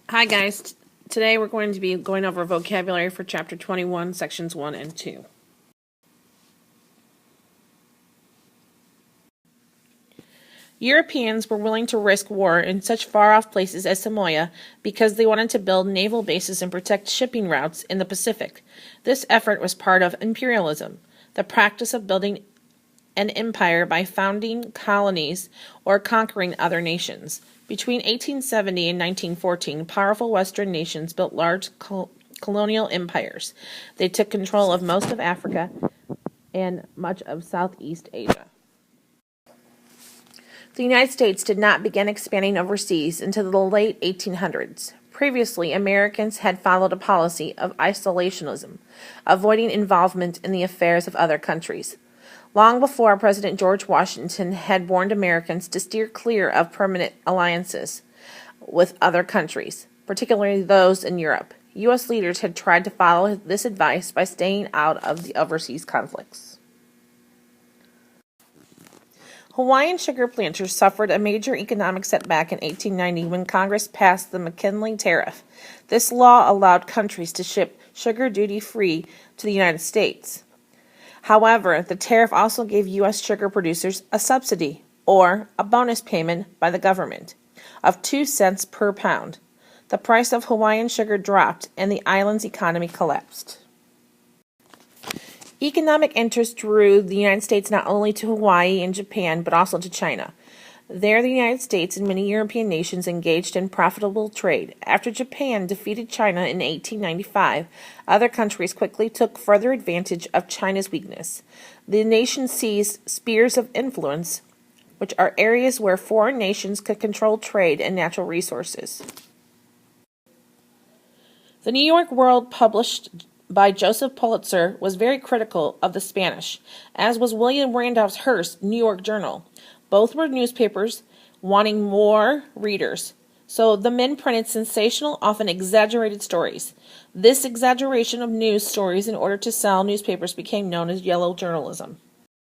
Hi guys, today we're going to be going over vocabulary for chapter 21, sections 1 and 2. Europeans were willing to risk war in such far-off places as Samoa because they wanted to build naval bases and protect shipping routes in the Pacific. This effort was part of imperialism, the practice of building an empire by founding colonies or conquering other nations. Between 1870 and 1914, powerful Western nations built large colonial empires. They took control of most of Africa and much of Southeast Asia. The United States did not begin expanding overseas until the late 1800s. Previously, Americans had followed a policy of isolationism, avoiding involvement in the affairs of other countries. Long before, President George Washington had warned Americans to steer clear of permanent alliances with other countries, particularly those in Europe. U.S. leaders had tried to follow this advice by staying out of the overseas conflicts. Hawaiian sugar planters suffered a major economic setback in 1890 when Congress passed the McKinley Tariff. This law allowed countries to ship sugar duty-free to the United States. However, the tariff also gave U.S. sugar producers a subsidy, or a bonus payment by the government, of 2 cents per pound. The price of Hawaiian sugar dropped, and the island's economy collapsed. Economic interest drew the United States not only to Hawaii and Japan, but also to China. There, the United States and many European nations engaged in profitable trade. After Japan defeated China in 1895, other countries quickly took further advantage of China's weakness. The nations seized spheres of influence, which are areas where foreign nations could control trade and natural resources. The New York World, published by Joseph Pulitzer, was very critical of the Spanish, as was William Randolph Hearst's New York Journal. Both were newspapers wanting more readers, so the men printed sensational, often exaggerated stories. This exaggeration of news stories in order to sell newspapers became known as yellow journalism.